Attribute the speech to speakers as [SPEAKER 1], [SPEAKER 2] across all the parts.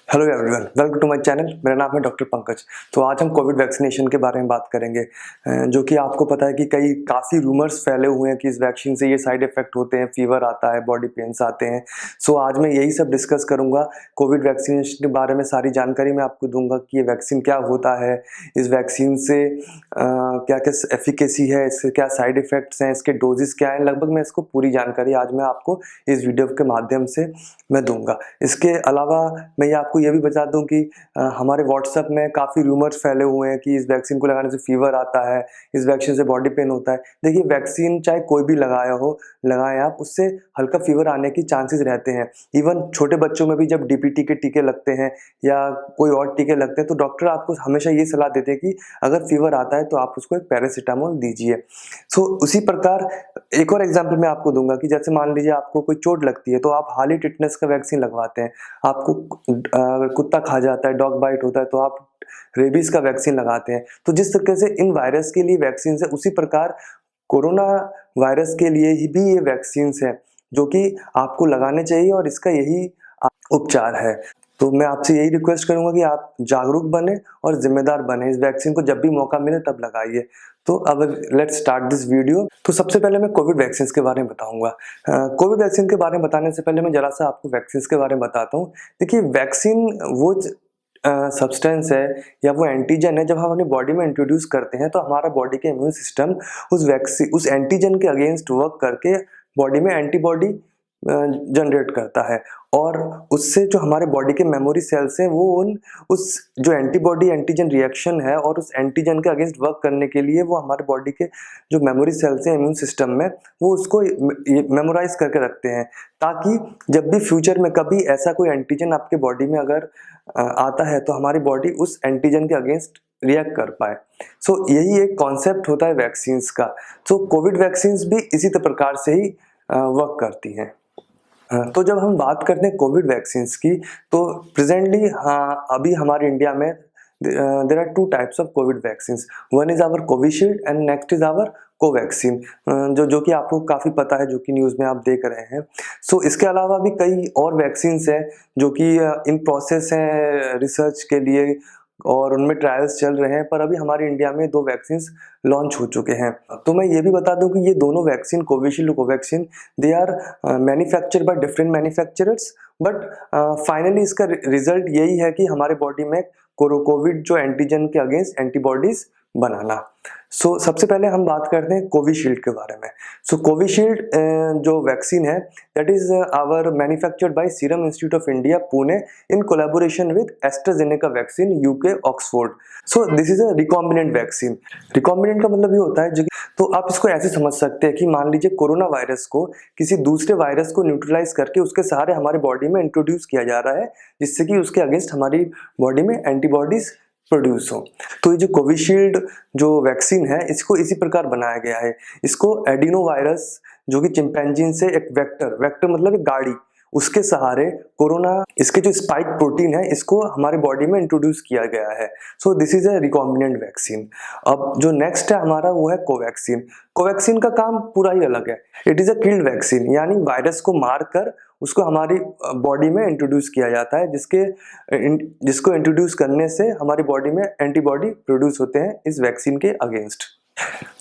[SPEAKER 1] Hello everyone, welcome to my channel. मेरा नाम है डॉक्टर पंकज। तो आज हम कोविड वैक्सीनेशन के बारे में बात करेंगे, जो कि आपको पता है कि काफ़ी रूमर्स फैले हुए हैं कि इस वैक्सीन से ये साइड इफ़ेक्ट होते हैं, फीवर आता है, बॉडी पेन्स आते हैं। सो आज मैं यही सब डिस्कस करूंगा। कोविड वैक्सीनेशन के बारे में सारी जानकारी मैं आपको दूंगा कि ये वैक्सीन क्या होता है, इस वैक्सीन से क्या क्या एफिकेसी है, इसके क्या साइड इफ़ेक्ट्स हैं, इसके डोजेस क्या हैं। लगभग मैं इसको पूरी जानकारी आज मैं आपको इस वीडियो के माध्यम से मैं दूंगा। इसके अलावा मैं आपको ये भी बता दूं कि हमारे व्हाट्सएप में काफ़ी रूमर्स फैले हुए हैं कि इस वैक्सीन को लगाने से फीवर आता है, इस वैक्सीन से बॉडी पेन होता है। देखिए, वैक्सीन चाहे कोई भी लगाएं आप, उससे हल्का फीवर आने की चांसेस रहते हैं। इवन छोटे बच्चों में भी जब डीपीटी के टीके लगते हैं या कोई और टीके लगते हैं तो डॉक्टर आपको हमेशा ये सलाह देते हैं कि अगर फीवर आता है तो आप उसको एक पैरासीटामोल दीजिए। सो उसी प्रकार एक और एग्जाम्पल मैं आपको दूंगा कि जैसे मान लीजिए आपको कोई चोट लगती है तो आप हाली टिटनेस का वैक्सीन लगवाते हैं। आपको कुत्ता खा जाता है, डॉग बाइट होता है, तो आप रेबीज का वैक्सीन लगाते हैं। तो जिस तरीके से इन वायरस के लिए वैक्सीन है, उसी प्रकार कोरोना वायरस के लिए ही भी ये वैक्सीन है जो कि आपको लगाने चाहिए और इसका यही उपचार है। तो मैं आपसे यही रिक्वेस्ट करूंगा कि आप जागरूक बने और जिम्मेदार बने। इस वैक्सीन को जब भी मौका मिले तब लगाइए। तो अब लेट्स स्टार्ट दिस वीडियो। तो सबसे पहले मैं कोविड वैक्सीन के बारे में बताऊंगा। कोविड वैक्सीन के बारे में बताने से पहले मैं जरा सा आपको वैक्सीन के बारे में बताता हूँ। देखिए, वैक्सीन वो सब्सटेंस है या वो एंटीजन है, जब हम अपनी बॉडी में इंट्रोड्यूस करते हैं तो हमारा बॉडी के इम्यून सिस्टम उस एंटीजन के अगेंस्ट वर्क करके बॉडी में एंटीबॉडी जनरेट करता है और उससे जो हमारे बॉडी के मेमोरी सेल्स हैं वो उस जो एंटीबॉडी एंटीजन रिएक्शन है और उस एंटीजन के अगेंस्ट वर्क करने के लिए वो हमारे बॉडी के जो मेमोरी सेल्स हैं इम्यून सिस्टम में, वो उसको मेमोराइज करके रखते हैं, ताकि जब भी फ्यूचर में कभी ऐसा कोई एंटीजन आपके बॉडी में अगर आता है तो हमारी बॉडी उस एंटीजन के अगेंस्ट रिएक्ट कर पाए। सो यही एक कॉन्सेप्ट होता है वैक्सीन्स का। सो कोविड वैक्सीन्स भी इसी प्रकार से ही वर्क करती हैं। तो जब हम बात करते हैं कोविड वैक्सीन्स की, तो प्रेजेंटली अभी हमारे इंडिया में there are two types of covid vaccines. One is our Covishield and next is our Covaxin, जो कि आपको काफ़ी पता है, जो कि न्यूज़ में आप देख रहे हैं। सो इसके अलावा भी कई और वैक्सीन्स हैं जो कि इन प्रोसेस हैं रिसर्च के लिए और उनमें ट्रायल्स चल रहे हैं, पर अभी हमारे इंडिया में 2 वैक्सीन्स लॉन्च हो चुके हैं। तो मैं ये भी बता दूं कि ये दोनों वैक्सीन, कोविशील्ड और Covaxin, they are manufactured by different manufacturers, but finally इसका रिजल्ट यही है कि हमारे बॉडी में कोविड जो एंटीजन के अगेंस्ट एंटीबॉडीज बनाना। सो सबसे पहले हम बात करते हैं कोविशील्ड के बारे में। सो कोविशील्ड जो वैक्सीन है, that is our manufactured by Serum Institute of India Pune in collaboration with AstraZeneca vaccine UK Oxford. So this is a recombinant vaccine. Recombinant का मतलब ये होता है तो आप इसको ऐसे समझ सकते हैं कि मान लीजिए कोरोना वायरस को किसी दूसरे वायरस को न्यूट्रलाइज करके उसके सहारे हमारे बॉडी में इंट्रोड्यूस किया जा रहा है, जिससे कि उसके अगेंस्ट हमारी बॉडी में एंटीबॉडीज प्रोड्यूस हो। तो ये जो कोविशील्ड जो वैक्सीन है, इसको इसी प्रकार बनाया गया है। इसको एडिनो वायरस, जो कि चिंपैंजी से एक वेक्टर मतलब एक गाड़ी, उसके सहारे कोरोना, इसके जो स्पाइक प्रोटीन है, इसको हमारे बॉडी में इंट्रोड्यूस किया गया है। सो this is a recombinant vaccine. अब जो नेक्स्ट है हमारा, वो है कोवैक्सीन। कोवैक्सीन का काम पूरा ही अलग है। It is a killed vaccine, यानी वायरस को मार कर उसको हमारी बॉडी में इंट्रोड्यूस किया जाता है, जिसको इंट्रोड्यूस करने से हमारी बॉडी में एंटीबॉडी प्रोड्यूस होते हैं इस वैक्सीन के अगेंस्ट।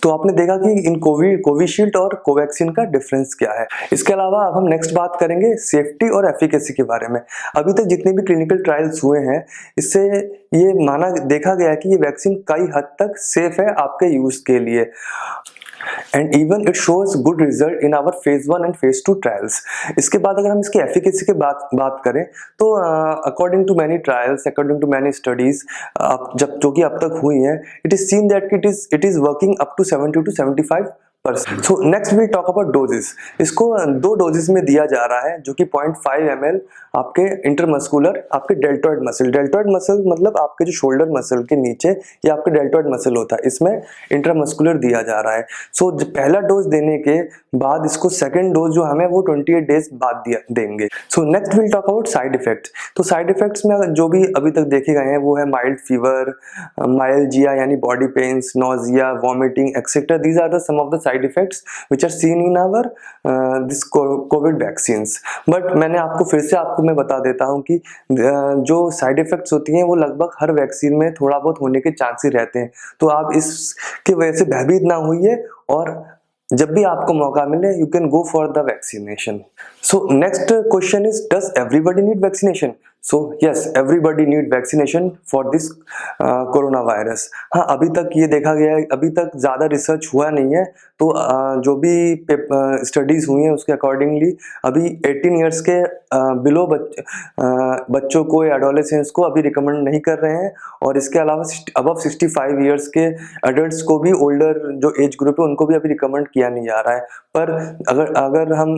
[SPEAKER 1] तो आपने देखा कि इन कोविशील्ड और कोवैक्सीन का डिफरेंस क्या है। इसके अलावा अब हम नेक्स्ट बात करेंगे सेफ्टी और एफिकेसी के बारे में। अभी तक जितने भी क्लिनिकल ट्रायल्स हुए हैं, इससे ये देखा गया है कि ये वैक्सीन कई हद तक सेफ है आपके यूज के लिए, and even it shows good result in our phase 1 and phase 2 trials. इसके बाद अगर हम इसकी एफिकेसी की बात करें तो according to many trials, according to many studies जो कि अब तक हुई हैं, it is seen that it is working up to 70 to 75%। So next will talk about doses. इसको 2 डोजेस में दिया जा रहा है, जो कि 0.5 ml आपके इंटरमस्कुलर, आपके डेल्टॉइड मसल मतलब आपके जो शोल्डर मसल के नीचे ये आपके डेल्टॉइड मसल होता है, इसमें इंटरमस्कुलर दिया जा रहा है। सो पहला डोज देने के बाद इसको सेकेंड डोज जो हमें वो 28 डेज बाद देंगे। सो next will talk about side effects. तो साइड इफेक्ट्स में जो भी अभी तक देखे गए हैं वो है माइल्ड फीवर, माइल्जिया यानी body pains, nausea, vomiting etcetera. These are the some of the side effects which are seen in our this COVID vaccines. But मैंने आपको फिर से आपको मैं बता देता हूँ कि जो साइड इफेक्ट्स होती हैं वो लगभग हर वैक्सीन में थोड़ा बहुत होने के चांसेस रहते हैं, तो आप इसकी वजह से भयभीत ना होइए और जब भी आपको मौका मिले you can go for the vaccination. So next question is, does everybody need vaccination? So yes, everybody need vaccination for this corona virus. हाँ, अभी तक ये देखा गया है, अभी तक ज़्यादा रिसर्च हुआ नहीं है, तो जो भी स्टडीज़ हुई हैं उसके अकॉर्डिंगली अभी 18 ईयर्स के बिलो बच्चों को या एडोलेसेंट्स को अभी रिकमेंड नहीं कर रहे हैं, और इसके अलावा अबव 65 ईयर्स के एडल्ट्स को भी, ओल्डर जो एज ग्रुप है उनको भी अभी रिकमेंड किया नहीं जा रहा है. पर अगर हम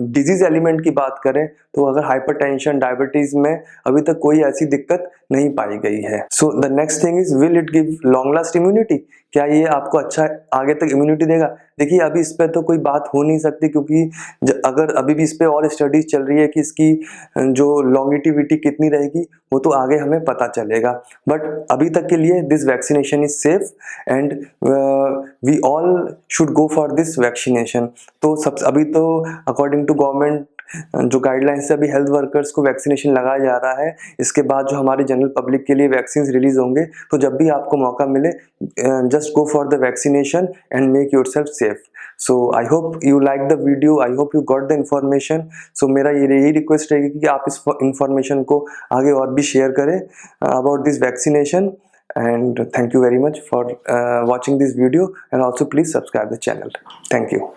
[SPEAKER 1] डिजीज एलिमेंट की बात करें तो अगर हाइपरटेंशन, डायबिटीज में अभी तक कोई ऐसी दिक्कत नहीं पाई गई है. So the next thing is, will it give long last immunity? क्या ये आपको अच्छा आगे तक इम्यूनिटी देगा? देखिए, अभी इस पे तो कोई बात हो नहीं सकती, क्योंकि अगर अभी भी इस पे और स्टडीज चल रही है कि इसकी जो लॉन्गिटिविटी कितनी रहेगी वो तो आगे हमें पता चलेगा. बट अभी तक के लिए this vaccination is safe and we all should go for this vaccination. तो अभी तो अकॉर्डिंग टू गवर्नमेंट जो गाइडलाइंस है, अभी हेल्थ वर्कर्स को वैक्सीनेशन लगाया जा रहा है. इसके बाद जो हमारे जनरल पब्लिक के लिए वैक्सीन रिलीज होंगे, तो जब भी आपको मौका मिले just go for the vaccination and make yourself safe. So I hope you like the video, I hope you got the information. So मेरा यही रिक्वेस्ट रहेगी कि आप इस इंफॉर्मेशन को आगे और भी शेयर करें about this vaccination. And thank you very much for watching this video, and also please subscribe the channel. Thank you.